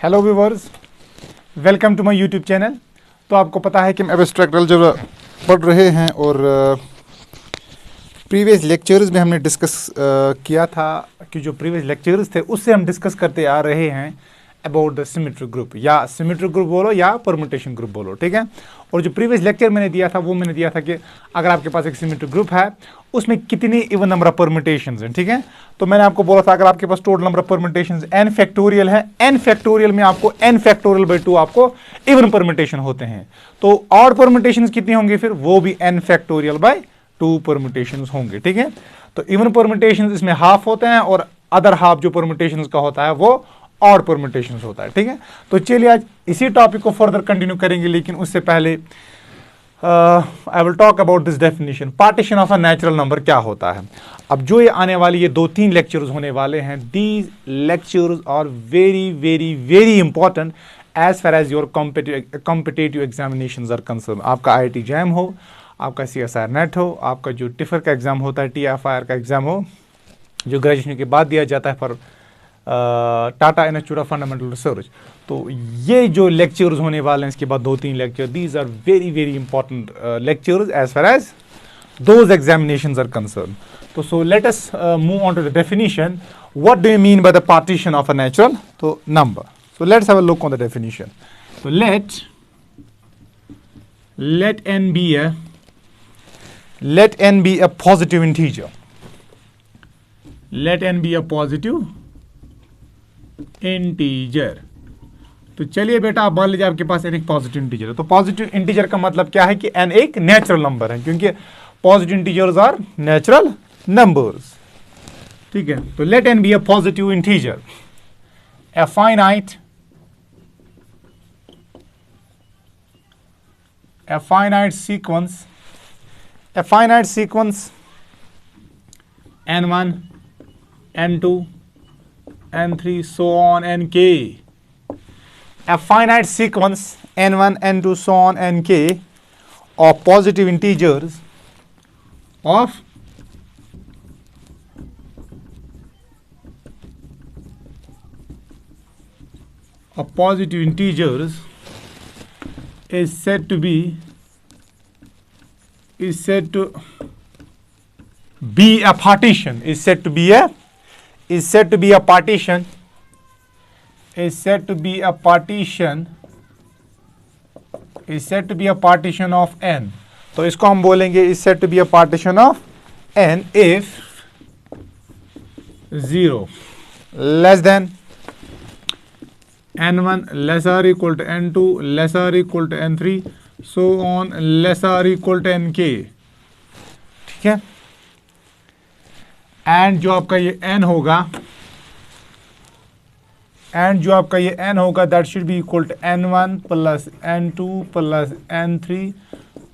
Hello viewers, welcome to my YouTube channel. तो आपको पता है कि हम एब्स्ट्रैक्ट अलजेब्रा पढ़ रहे हैं और प्रीवियस लेक्चर्स में हमने डिस्कस किया था कि जो प्रीवियस लेक्चर्स थे उससे हम डिस्कस करते आ रहे हैं अबाउट द सिमेट्रिक ग्रुप, या सिमेट्रिक ग्रुप बोलो या परम्यूटेशन ग्रुप बोलो, ठीक है। और जो प्रीवियस लेक्चर मैंने दिया था वो मैंने दिया था कि अगर आपके पास एक सिमेट्रिक ग्रुप है उसमें कितने इवन नंबर ऑफ परम्यूटेशंस हैं, ठीक है। तो मैंने आपको बोला था अगर आपके पास total number of permutations n factorial है, n फैक्टोरियल में आपको n फैक्टोरियल बाई 2 आपको इवन परम्यूटेशन होते हैं। तो ऑड परम्यूटेशंस कितने होंगे फिर, वो भी n फैक्टोरियल बाई 2 परम्यूटेशंस होंगे, ठीक है। तो इवन परम्यूटेशंस इसमें हाफ होते हैं और अदर हाफ जो परम्यूटेशंस का होता है वो ऑड परम्यूटेशंस होता है, ठीक है। तो चलिए आज इसी टॉपिक को फर्दर कंटिन्यू करेंगे, लेकिन उससे पहले I will talk about this definition, partition of a natural number क्या होता है। अब जो ये आने वाली ये 2-3 लेक्चर्स होने वाले हैं, these lectures are very very very important as far as your competitive examinations are concern. आपका IIT जैम हो, आपका CSIR नेट हो, आपका जो टिफर का एग्जाम होता है, TFIR का एग्जाम हो, जो ग्रेजुएशन के बाद दिया जाता है for Tata institute of fundamental research. तो ये जो लेक्चर्स होने वाले हैं इसके बाद 2-3 lecture, these are very very important lectures as far as those examinations are concern. तो so let us move on to the definition, what do you mean by the partition of a natural तो number. So let's have a look on the definition. So let n be a positive integer. Let n be a positive integer. तो चलिए बेटा, आप मान लीजिए आपके पास n एक positive integer है। तो पॉजिटिव इंटीजर का मतलब क्या है कि n एक नेचुरल नंबर है, क्योंकि positive integers are natural numbers, ठीक है। तो let n be a positive integer, a finite sequence n1 n2 n3 so on nk, a finite sequence n1 n2 so on nk of positive integers is said to be a partition, is said to be a partition of n। तो इसको हम बोलेंगे is said to be a partition of n if 0 less than n1 less or equal to n2 less or equal to n3 so on less or equal to nk, ठीक है। And जो आपका ये n होगा that should be equal to n1 plus n2 plus n3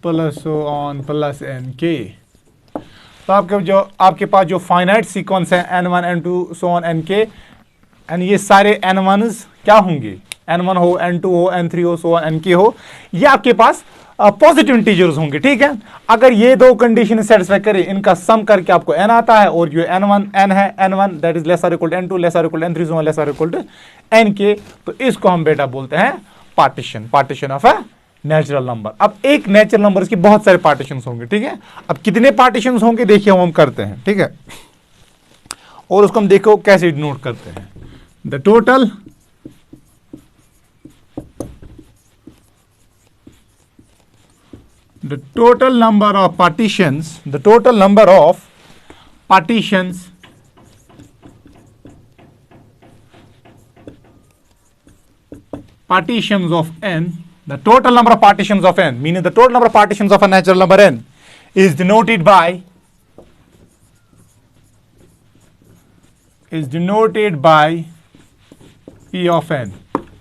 plus so on plus nk। तो आपके पास जो finite sequence है n1 n2 so on nk, and ये सारे n1s क्या होंगे, n1 हो, n2 हो, n3 हो, सो ऑन nk हो, ये आपके पास पॉजिटिव इंटीजर्स होंगे, ठीक है। अगर ये दो कंडीशन सेटिस्फाई करें, इनका सम करके आपको n आता है, और जो n1 दैट इज लेस और इक्वल टू n2 लेस और equal to n3 so on less और इक्वल टू nk, तो इसको हम बेटा बोलते हैं partition of a natural number. अब एक नेचुरल नंबर की बहुत सारे पार्टीशन होंगे, ठीक है। अब कितने पार्टीशन होंगे देखिए हम करते हैं, ठीक है, और उसको हम देखो कैसे नोट करते हैं। The total number of partitions of n, the total number of partitions of n, meaning the total number of partitions of a natural number n is denoted by P of n।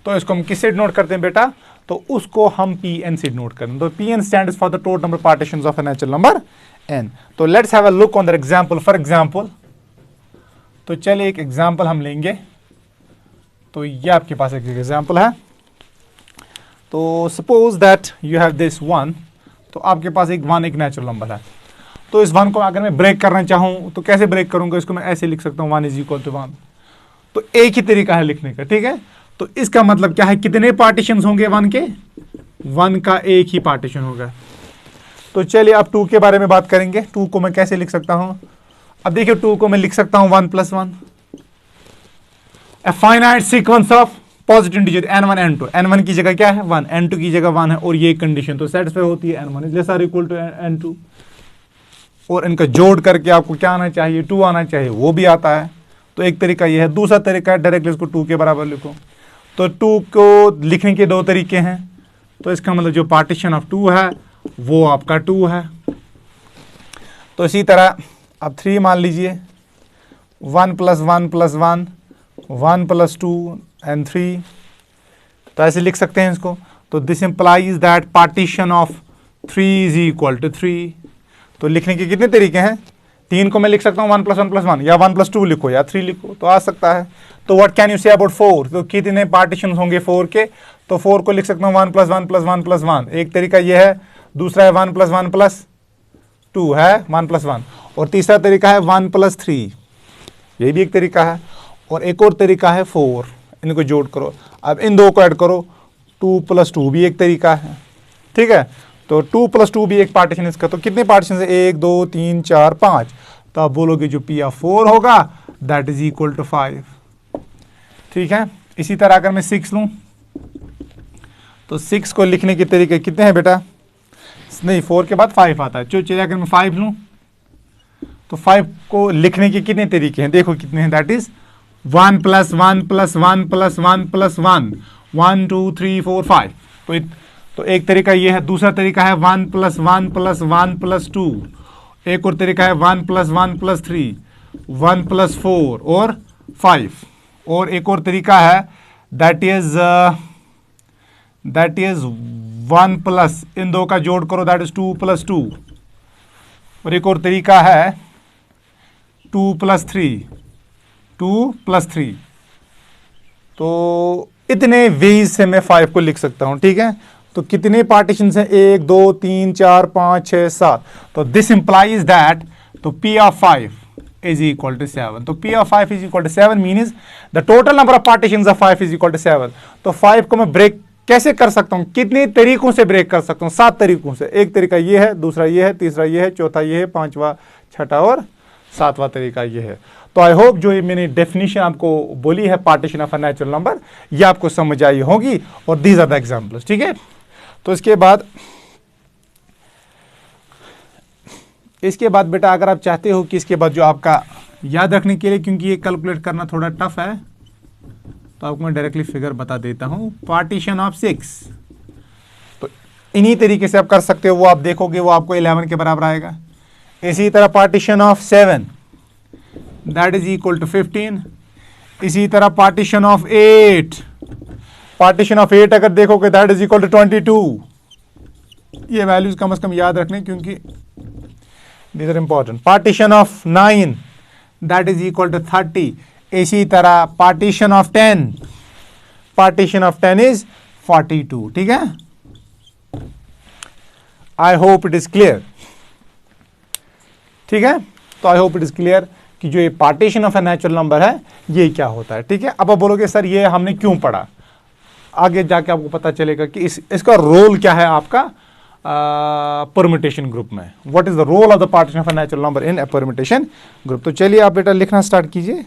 तो इसको हम किससे note करते हैं बेटा, तो उसको हम Pn से नोट करते हैं। तो Pn stands for the total number of partitions of a natural number n। तो let's have a look on the example. For example, तो चलिए एक एग्जांपल हम लेंगे। तो ये आपके पास एक एग्जांपल है। तो suppose that you have this 1, तो आपके पास एक नेचुरल नंबर है। तो इस 1 को अगर मैं ब्रेक करना चाहूँ तो कैसे ब्रेक करूँगा, इसको मैं ऐसे लिख सकता हूँ 1 = 1। तो एक ही तरीका है लिखने का, ठीक है। तो इसका मतलब क्या है, कितने पार्टीशन होंगे 1 के? 1 का एक ही पार्टीशन होगा। तो चलिए अब 2 के बारे में बात करेंगे। 2 को मैं कैसे लिख सकता हूं? अब देखिए 2 को मैं लिख सकता हूं 1 + 1, a finite sequence of positive integer n1 n2। n1 की जगह क्या है 1, n2 की जगह 1 है, और ये कंडीशन तो सेटिस्फाई होती है, n1 is lesser equal to n2। और इनका जोड़ करके आपको क्या आना चाहिए, 2 आना चाहिए, वो भी आता है। तो एक तरीका ये है। दूसरा तरीका है डायरेक्टली इसको 2 के बराबर लिखो। तो 2 को लिखने के 2 तरीके हैं। तो इसका मतलब जो पार्टीशन ऑफ 2 है वो आपका 2 है। तो इसी तरह अब 3 मान लीजिए, 1 + 1 + 1, 1 + 2 and 3। तो ऐसे लिख सकते हैं इसको। तो this implies that partition of 3 is equal to 3। तो लिखने के कितने तरीके हैं? 3 को मैं लिख सकता हूँ 1 + 1 + 1, या 1 + 2 लिखो या 3 लिखो, तो आ सकता है। तो what can you say about 4? तो कितने पार्टीशन होंगे 4 के? तो 4 को लिख सकता हूँ 1 + 1 + 1 + 1। एक तरीका ये है। दूसरा है 1 + 1 + 2 है 1 + 1। और तीसरा तरीका है 1 + 3, यही भी एक तरीका है। और एक और तरीका है 4, इनको जोड़ करो। अब इन 2 को ऐड करो, 2 + 2 भी एक तरीका है, ठीक है। तो 2 + 2 भी एक पार्टीशन इसका। तो कितने पार्टीशन है? 1 2 3 4 5। तो आप बोलोगे जो P4 होगा दैट इज इक्वल टू 5, ठीक है। इसी तरह अगर मैं 6 लूं, तो 6 को लिखने के तरीके कितने हैं बेटा? नहीं, 4 के बाद 5 आता है। चलिए अगर मैं 5 लूं, तो 5 को लिखने के कितने तरीके हैं? देखो कितने हैं, दैट इज 1 + 1 + 1 + 1 + 1, 1 2 3 4 5। तो एक तरीका ये है। दूसरा तरीका है 1 + 1 + 1 + 2। एक और तरीका है 1 + 1 + 3, 1 + 4 और 5। और एक और तरीका है दैट इज 1 प्लस, इन 2 का जोड़ करो, दैट इज 2 + 2। और एक और तरीका है 2 + 3, 2 + 3। तो इतने वेज से मैं 5 को लिख सकता हूं, ठीक है। तो कितने पार्टीशन हैं? 1 2 3 4 5 6 7। तो दिस इंप्लाइज दैट, तो P5 is equal to 7। तो P5 is equal to 7 means the total number of partition of 5 is equal to 7। तो 5 को मैं ब्रेक कैसे कर सकता हूं? कितने तरीकों से ब्रेक कर सकता हूं? 7 तरीकों से। एक तरीका ये है, दूसरा ये है, तीसरा ये है, चौथा ये है, पांचवा, छठा और सातवां तरीका ये है। तो आई होप जो ये मैंने डेफिनेशन आपको बोली है partition of a natural number, ये आपको समझ आई होगी। और दीज आर द एग्जांपल्स, ठीक है। तो इसके बाद बेटा अगर आप चाहते हो कि इसके बाद जो आपका याद रखने के लिए, क्योंकि ये कैलकुलेट करना थोड़ा टफ है, तो आपको मैं डायरेक्टली फिगर बता देता हूं। पार्टीशन ऑफ 6, तो इन्हीं तरीके से आप कर सकते हो। वो आप देखोगे वो आपको 11 के बराबर आएगा। इसी तरह partition of 7 that is equal to 15। इसी तरह पार्टीशन ऑफ 8, पार्टीशन ऑफ 8 अगर देखोगे दैट इज इक्वल टू 22। ये वैल्यूज कम से कम याद रखने, क्योंकि these are important। Partition of 9 that is equal to 30। इसी तरह partition of 10, partition of 10 is 42, ठीक है। I hope it is clear, ठीक है। तो I hope it is clear कि जो ये partition of a natural number है ये क्या होता है, ठीक है। अब आप बोलोगे सर ये हमने क्यों पढ़ा? आगे जाके आपको पता चलेगा कि इसका रोल क्या है आपका परम्यूटेशन ग्रुप में। What is the role of the partition of a natural number in a permutation group. तो चलिए आप बेटा लिखना स्टार्ट कीजिए।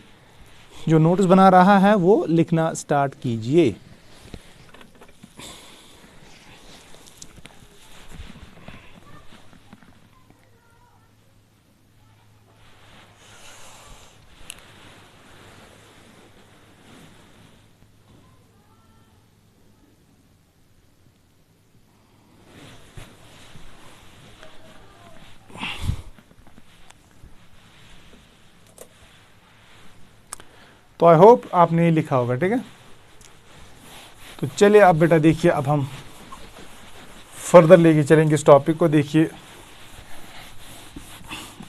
जो नोट्स बना रहा है वो लिखना स्टार्ट कीजिए। तो आई होप आपने ये लिखा होगा, ठीक है। तो चलिए अब बेटा देखिए, अब हम फर्दर लेके चलेंगे इस टॉपिक को। देखिए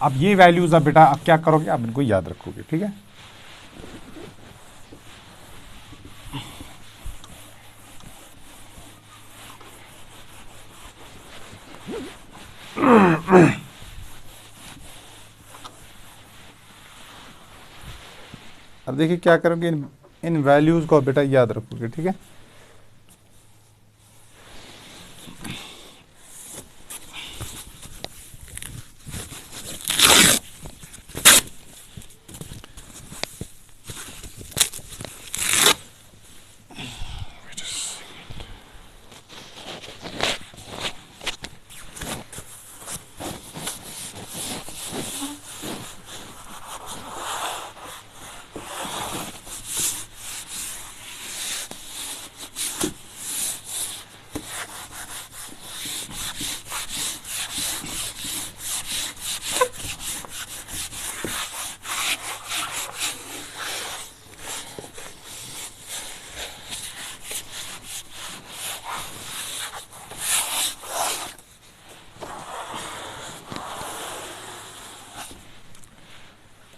अब ये वैल्यूज अब बेटा आप क्या करोगे, आप इनको याद रखोगे, ठीक है। अब देखिए क्या करोगे, इन वैल्यूज को बेटा याद रखोगे, ठीक है।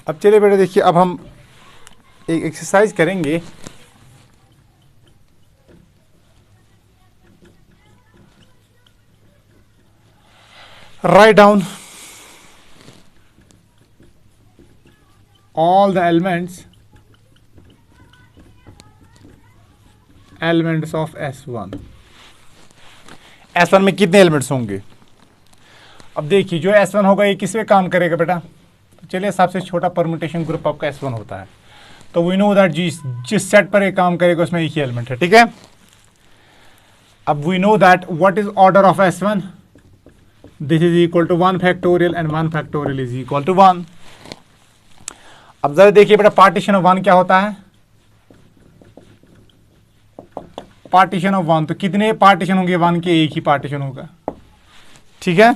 अब चलिए बेटा देखिए, अब हम एक एक्सरसाइज करेंगे। Write down all the elements of S1। S1 में कितने एलिमेंट्स होंगे? अब देखिए जो S1 होगा ये किस पे काम करेगा बेटा? चलिए सबसे छोटा परम्यूटेशन ग्रुप आपका S1 होता है, तो वी नो दैट जिस सेट पर ये काम करेगा उसमें एक ही एलिमेंट है, ठीक है। अब we know that what is order of S1, this is equal to 1 factorial and 1 factorial is equal to 1। अब जरा देखिए बेटा पार्टीशन ऑफ 1 क्या होता है? पार्टीशन ऑफ 1, तो कितने पार्टीशन होंगे 1 के? एक ही पार्टीशन होगा, ठीक है।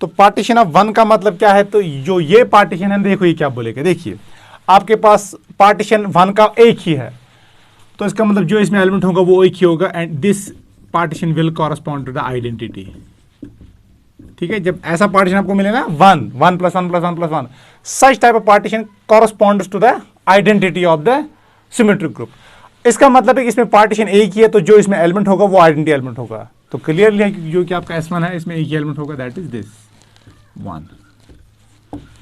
तो पार्टीशन ऑफ 1 का मतलब क्या है? तो जो ये पार्टीशन है, देखो ये क्या बोलेगा, देखिए आपके पास पार्टीशन 1 का एक ही है, तो इसका मतलब जो इसमें एलिमेंट होगा वो एक ही होगा, and this partition will correspond to the identity, ठीक है। जब ऐसा पार्टीशन आपको मिले ना 1 1 + 1 + 1 + 1, such type of partition corresponds to the identity of the symmetric group. इसका मतलब है कि इसमें पार्टीशन एक ही है, तो जो इसमें एलिमेंट होगा वो आइडेंटिटी एलिमेंट होगा। तो क्लियरली है कि जो कि आपका S1 है इसमें एक ही एलिमेंट होगा, दैट इज दिस 1।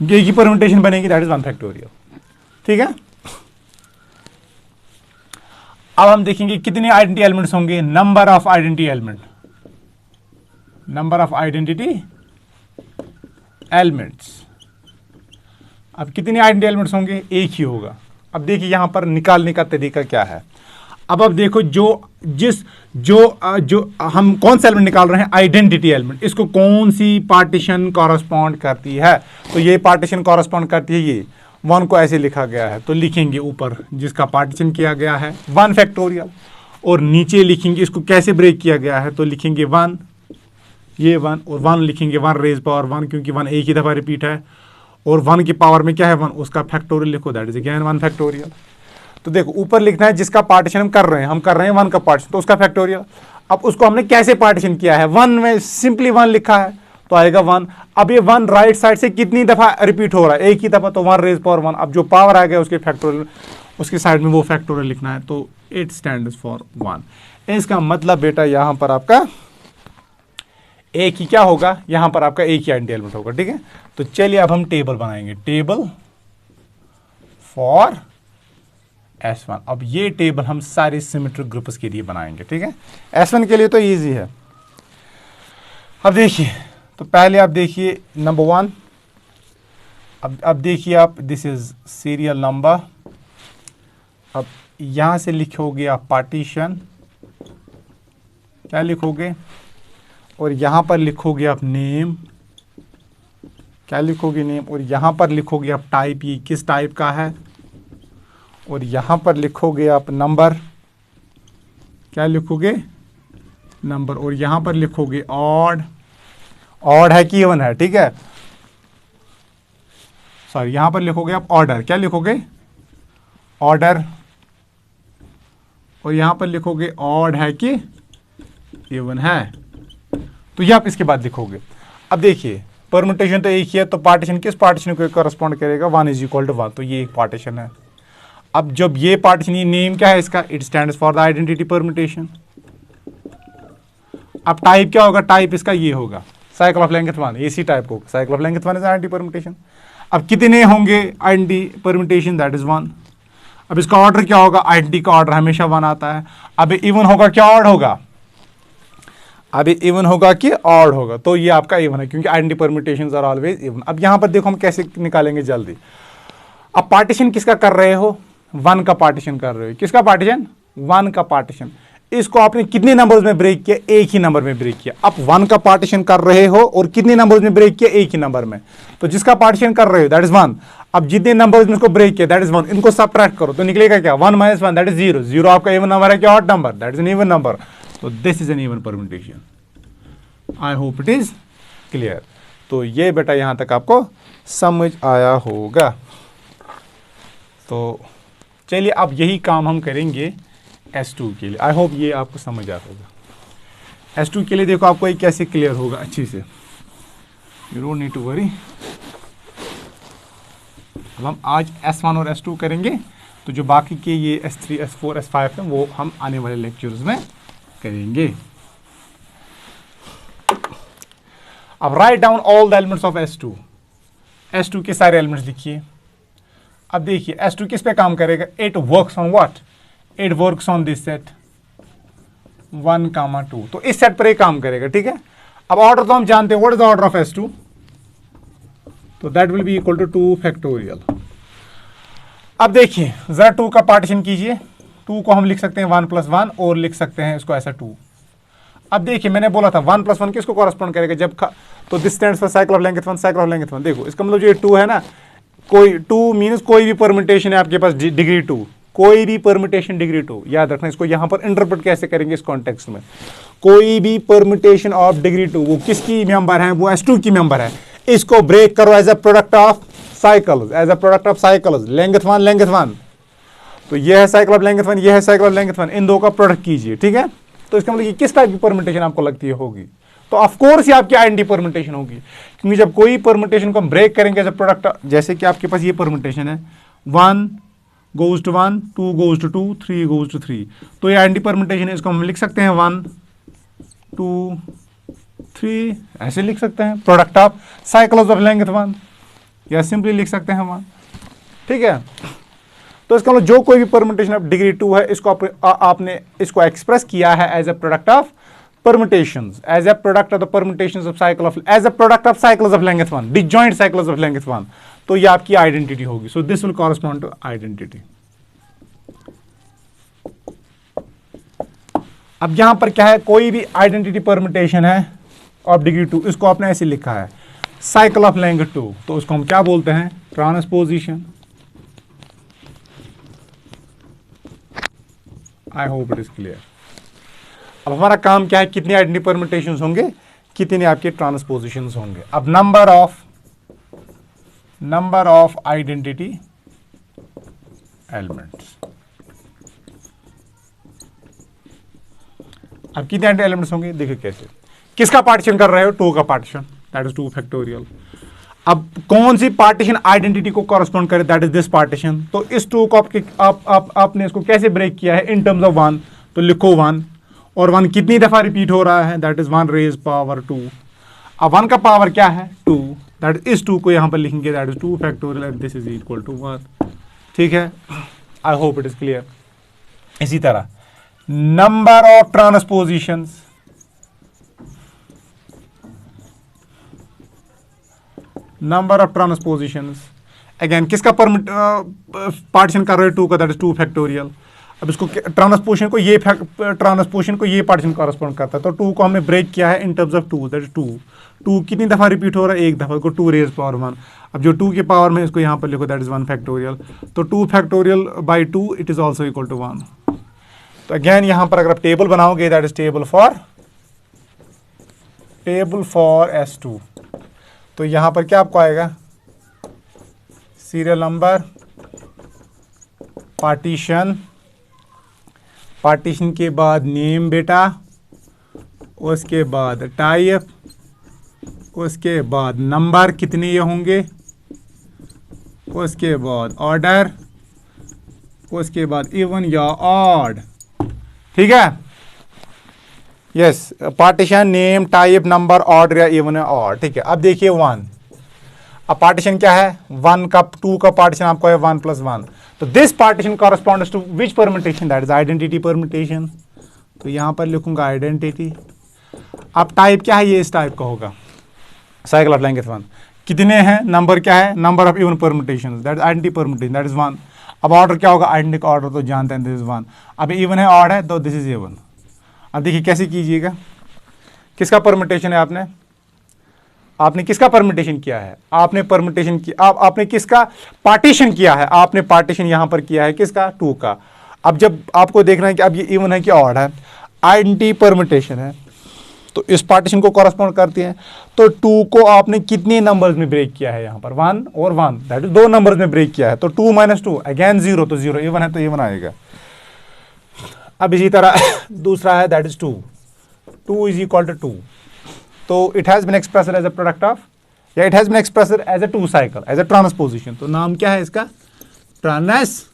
एक ही परम्यूटेशन बनेगी, दैट इज 1 फैक्टोरियल, ठीक है। अब हम देखेंगे कितने आइडेंटिटी एलिमेंट्स होंगे, number of identity element, number of identity elements. अब कितने आइडेंटिटी एलिमेंट्स होंगे? एक ही होगा। अब देखिए यहां पर निकालने का तरीका क्या है। अब देखो जो हम कौन सा एलिमेंट निकाल रहे हैं, आइडेंटिटी एलिमेंट, इसको कौन सी पार्टीशन कॉरस्पॉन्ड करती है? तो ये पार्टीशन कॉरस्पॉन्ड करती है, ये 1 को ऐसे लिखा गया है, तो लिखेंगे ऊपर जिसका पार्टीशन किया गया है 1 फैक्टोरियल, और नीचे लिखेंगे इसको कैसे ब्रेक किया गया है, तो लिखेंगे 1, ये 1 और 1 लिखेंगे 1 रेज पावर 1, क्योंकि 1 एक ही दफा रिपीट है, और 1 की पावर में क्या है 1, उसका फैक्टोरियल लिखो, दैट इज अगेन 1 फैक्टोरियल। तो देखो ऊपर लिखना है जिसका पार्टीशन हम कर रहे हैं 1 का पार्टीशन, तो उसका फैक्टोरियल। अब उसको हमने कैसे पार्टीशन किया है, 1 में सिंपली 1 लिखा है तो आएगा 1। अब ये 1 राइट साइड से कितनी दफा रिपीट हो रहा है? एक ही दफा, तो 1 रेज पावर 1। अब जो पावर आ गया उसके फैक्टोरियल, उसकी साइड में वो फैक्टोरियल लिखना है, तो इट स्टैंड्स फॉर 1। इसका मतलब बेटा यहां पर आपका एक ही क्या होगा, यहां पर आपका एक ही आइडेंटिटी एलिमेंट होगा, ठीक है। तो चलिए अब हम टेबल बनाएंगे, टेबल फॉर S1। अब ये टेबल हम सारे सिमेट्रिक ग्रुप्स के लिए बनाएंगे, ठीक है। S1 के लिए तो इजी है। अब देखिए, तो पहले आप देखिए नंबर 1, अब देखिए आप, दिस इज सीरियल नंबर। अब यहां से लिखोगे आप पार्टीशन, क्या लिखोगे, और यहां पर लिखोगे आप नेम, क्या लिखोगे नेम, और यहां पर लिखोगे आप टाइप, ये किस टाइप का है, और यहां पर लिखोगे आप नंबर, क्या लिखोगे नंबर, और यहां पर लिखोगे ऑड, ऑड है कि इवन है, ठीक है। सॉरी, यहां पर लिखोगे आप ऑर्डर, क्या लिखोगे ऑर्डर, और यहां पर लिखोगे ऑड है कि इवन है, तो ये आप इसके बाद लिखोगे। अब देखिए परम्यूटेशन तो एक ही है, तो पार्टीशन किस पार्टीशन को करस्पॉन्ड करेगा, 1 = 1, तो ये एक पार्टीशन है। अब जब ये पार्टीशन, ये नेम क्या है इसका, it stands for the identity permutation. अब टाइप क्या होगा, टाइप इसका ये होगा साइकिल ऑफ लेंथ 1, इसी टाइप को cycle of length 1 is identity permutation. अब कितने होंगे आइडेंटिटी परम्यूटेशन, दैट इज 1। अब इसका ऑर्डर क्या होगा, आइडेंटिटी का ऑर्डर हमेशा 1 आता है। अब इवन होगा क्या ऑड होगा, अब इवन होगा कि ऑड होगा, तो ये आपका इवन है क्योंकि identity permutations are always even. अब यहां पर देखो हम कैसे निकालेंगे जल्दी। अब पार्टीशन किसका कर रहे हो, 1 का पार्टीशन कर रहे हो। किसका पार्टीशन, 1 का पार्टीशन। इसको आपने कितने नंबर्स में ब्रेक किया, एक ही नंबर में ब्रेक किया। अब 1 का पार्टीशन कर रहे हो और कितने नंबर्स में ब्रेक किया, एक ही नंबर में। तो जिसका पार्टीशन कर रहे हो दैट इज 1। अब जितने नंबर्स में इसको ब्रेक किया दैट इज 1, इनको सबट्रैक्ट करो तो निकलेगा क्या, 1 - 1 दैट इज 0। 0 आपका इवन नंबर है क्या odd number, that is an even number. तो this is an even permutation. I hope it is clear. तो ये बेटा यहां तक आपको समझ आया होगा। तो चलिए अब यही काम हम करेंगे S2 के लिए। आई होप ये आपको समझ आ होगा। S2 के लिए देखो आपको ये कैसे क्लियर होगा अच्छी से, you don't need to worry. अब हम आज S1 और S2 करेंगे, तो जो बाकी के ये S3, S4, S5 हैं वो हम आने वाले लेक्चर्स में करेंगे। अब write down all the elements of S2। S2 के सारे एलिमेंट्स लिखिए। अब देखिए S2 किस पे काम करेगा, it works on what, it works on this set 1, 2। तो इस सेट पर ही काम करेगा, ठीक है। अब ऑर्डर तो हम जानते हैं, what is the order of S2, तो that will be equal to 2 factorial. अब देखिए जरा 2 का पार्टीशन कीजिए। 2 को हम लिख सकते हैं 1 + 1 और लिख सकते हैं इसको ऐसा 2। अब देखिए मैंने बोला था 1 + 1 किसको कॉरेस्पॉन्ड करेगा, जब तो this stands for cycle of length 1, cycle of length 1। देखो इसका मतलब जो 2 है ना, कोई 2 मीन्स कोई भी परम्यूटेशन है आपके पास डिग्री 2, कोई भी परम्यूटेशन डिग्री 2। याद रखना इसको, यहां पर इंटरप्रेट कैसे करेंगे इस कॉन्टेक्स्ट में। कोई भी परम्यूटेशन ऑफ डिग्री 2 वो किसकी मेंबर है, वो S2 की मेंबर है। इसको ब्रेक करो as a product of cycles, as a product of cycles, length 1 length 1। तो ये है साइकिल ऑफ लेंथ 1, ये है साइकिल ऑफ लेंथ 1, इन दो का प्रोडक्ट कीजिए, ठीक है। तो इसका मतलब किस टाइप की परम्यूटेशन आपको लगती है होगी, तो ऑफ कोर्स ये आपकी आइडेंटिटी परम्यूटेशन होगी। क्योंकि जब कोई परम्यूटेशन को हम ब्रेक करेंगे एज अ प्रोडक्ट, जैसे कि आपके पास ये परम्यूटेशन है 1 goes to 1, 2 goes to 2, 3 goes to 3, तो ये आइडेंटिटी परम्यूटेशन है। इसको हम लिख सकते हैं 1, 2, 3, ऐसे लिख सकते हैं product of cycles of length 1, या सिंपली लिख सकते हैं 1, ठीक है। तो इसका मतलब जो कोई भी परम्यूटेशन ऑफ डिग्री 2 है, इसको आपने इसको एक्सप्रेस किया है as a product of permutations, as a product of the permutations of cycle of, as a product of cycles of length 1, disjoint cycles of length 1, तो ये आपकी आइडेंटिटी होगी। So this will correspond to identity. अब यहां पर क्या है, कोई भी आइडेंटिटी परम्यूटेशन है ऑफ डिग्री 2, इसको आपने ऐसे लिखा है साइकिल ऑफ लेंथ 2, तो उसको हम क्या बोलते हैं, transposition. I hope it is clear. अब हमारा काम क्या है, कितनी आइडेंटिटी परम्यूटेशंस होंगे, कितने आपके ट्रांसपोजिशंस होंगे। अब नंबर ऑफ आइडेंटिटी एलिमेंट्स, अब कितने आइडेंटिटी एलिमेंट्स होंगे, देखिए कैसे। किसका पार्टीशन कर रहे हो, 2 का पार्टीशन, दैट इज 2 फैक्टोरियल। अब कौन सी पार्टीशन आइडेंटिटी को कॉरेस्पॉन्ड करे, दैट इज दिस पार्टीशन। तो इस 2 को आपने इसको कैसे ब्रेक किया है, इन टर्म्स ऑफ 1, तो लिखो 1, और 1 कितनी दफा रिपीट हो रहा है, दैट इज 1 रेज पावर 2। अब 1 का पावर क्या है, 2, दैट इस 2 को यहां पर लिखेंगे, that is 2 factorial and this is equal to 1, ठीक है। I hope it is clear. इसी तरह number of transpositions, number of transpositions again किसका पार्टीशन कर रहे हो, 2 का, दैट इज 2 फैक्टोरियल। अब इसको ट्रांसपोजिशन को ये पार्टीशन कॉरेस्पॉन्ड करता है, तो 2 को हमने ब्रेक किया है in terms of 2, that is 2 कितनी दफा रिपीट हो रहा है, एक दफा, को 2 रेज पावर 1। अब जो 2 के पावर में इसको यहां पर लिखो, दैट इज 1 फैक्टोरियल, तो 2 factorial by 2 it is also equal to 1। तो अगेन यहां पर अगर आप टेबल बनाओगे, that is table for S2, तो यहां पर क्या आपको आएगा, सीरियल नंबर, पार्टीशन के बाद नेम बेटा, उसके बाद टाइप, उसके बाद नंबर कितने ये होंगे, उसके बाद ऑर्डर, उसके बाद इवन या ऑड, ठीक है। Yes, partition, name, type, number, order या इवन या ऑड, ठीक है। अब देखिए 1, अब पार्टीशन क्या है, 1 का 2 का पार्टीशन आपको है 1 + 1, तो this partition corresponds to which permutation, that is identity permutation. तो यहां पर लिखूंगा आइडेंटिटी। अब टाइप क्या है, ये इस टाइप का होगा, साइकिल ऑफ लेंथ 1। कितने हैं, नंबर क्या है, number of even permutation, that is identity permutation, that is 1। अब ऑर्डर क्या होगा, आइडेंटिटी ऑर्डर तो जानते हैं, दिस इज 1। अब इवन है ऑड है तो दिस इज इवन। अब देखिए कैसे कीजिएगा, किसका परम्यूटेशन है, आपने किसका परम्यूटेशन किया है, आपने परम्यूटेशन किया, आपने किसका पार्टीशन किया है, आपने पार्टीशन यहां पर किया है किसका, 2 का। अब जब आपको देखना है कि अब ये इवन है कि ऑड है, आइडेंटिटी परम्यूटेशन है तो इस पार्टीशन को कॉरस्पॉन्ड करती है। तो 2 को आपने कितने नंबर्स में ब्रेक किया है, यहां पर 1 और 1, दैट इज 2 नंबर्स में ब्रेक किया है। तो 2 - 2 अगेन 0, तो 0, इवन है तो इवन आएगा। अब इसी तरह दूसरा है that is 2 is equal to 2। तो it has been expressed as a product of, या it has been expressed as a 2 cycle, as a transposition. तो नाम क्या है इसका, ट्रांसपोजिशन।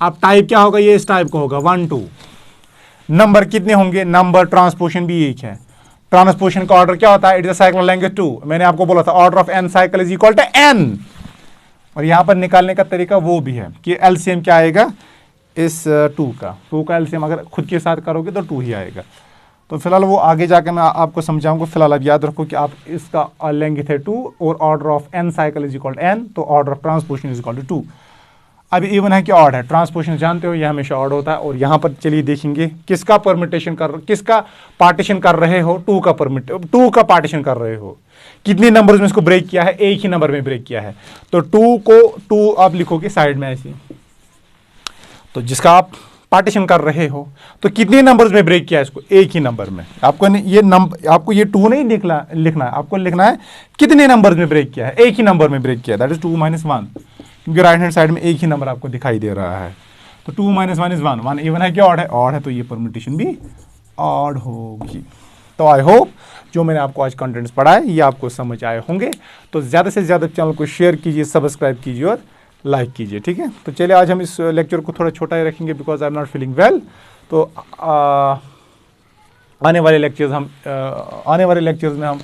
अब टाइप क्या होगा, ये इस टाइप का होगा 1 2। नंबर कितने होंगे, नंबर ट्रांसपोजिशन भी एक है। ट्रांसपोजिशन का ऑर्डर क्या होता है, इट इज अ साइकिल लेंगे 2। मैंने आपको बोला था order of n cycle is equal to n। और यहां पर निकालने का तरीका वो भी है कि एलसीएम क्या आएगा इस 2 का एलसीएम अगर खुद के साथ करोगे तो 2 ही आएगा। तो फिलहाल वो आगे जाकर मैं आपको समझाऊंगा। फिलहाल आप याद रखो कि आप इसका लेंगे थे 2 और order of n cycle is equal to n, तो order of transposition is equal to 2। अब इवन है कि ऑड है, ट्रांसपोजिशन जानते हो ये हमेशा ऑड होता है। और यहाँ पर चलिए देखेंगे किसका परम्यूटेशन किसका पार्टीशन कर रहे हो, 2 का पार्टीशन कर रहे हो। कितने नंबर्स में इसको ब्रेक किया है, एक ही नंबर में ब्रेक किया है। तो 2 आप लिखोगे साइड में ऐसे, तो जिसका आप पार्टीशन कर रहे हो तो कितने नंबर्स में ब्रेक किया है इसको, एक ही नंबर में। आपको ये 2 नहीं लिखना है, आपको लिखना है कितने नंबर्स में ब्रेक किया है, एक ही नंबर में ब्रेक किया है, दैट इज 2 - 1, क्योंकि राइट हैंड साइड में एक ही नंबर आपको दिखाई दे रहा है। तो 2 - 1 इज 1 इवन है कि ऑड है, ऑड है तो ये परम्यूटेशन भी ऑड होगी। तो आई होप जो मैंने आपको आज कंटेंट्स पढ़ाए ये आपको समझ आए होंगे। तो ज़्यादा से ज़्यादा चैनल को शेयर कीजिए, सब्सक्राइब कीजिए और लाइक कीजिए, ठीक है। तो चलिए आज हम इस लेक्चर को थोड़ा छोटा ही रखेंगे because I am not feeling well. तो आने वाले लेक्चर्स में हम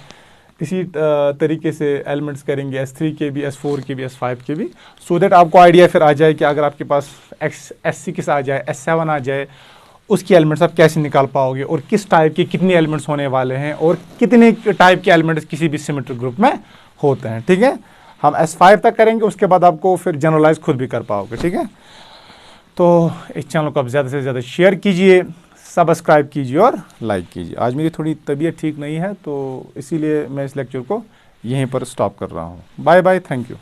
इसी तरीके से एलिमेंट्स करेंगे, S3 के भी, S4 के भी, S5 के भी, सो दैट आपको आइडिया फिर आ जाए कि अगर आपके पास S6 आ जाए, S7 आ जाए, उसकी एलिमेंट्स आप कैसे निकाल पाओगे और किस टाइप के कितने एलिमेंट्स होने वाले हैं और कितने टाइप के एलिमेंट्स किसी भी सिमेट्रिक ग्रुप में होते हैं, ठीक है। हम S5 तक करेंगे, उसके बाद आपको फिर जनरलाइज खुद भी कर पाओगे, ठीक है। तो इस चैनल को आप ज़्यादा से ज़्यादा शेयर कीजिए, सब्सक्राइब कीजिए और लाइक कीजिए। आज मेरी थोड़ी तबीयत ठीक नहीं है तो इसीलिए मैं इस लेक्चर को यहीं पर स्टॉप कर रहा हूँ। Bye bye, thank you.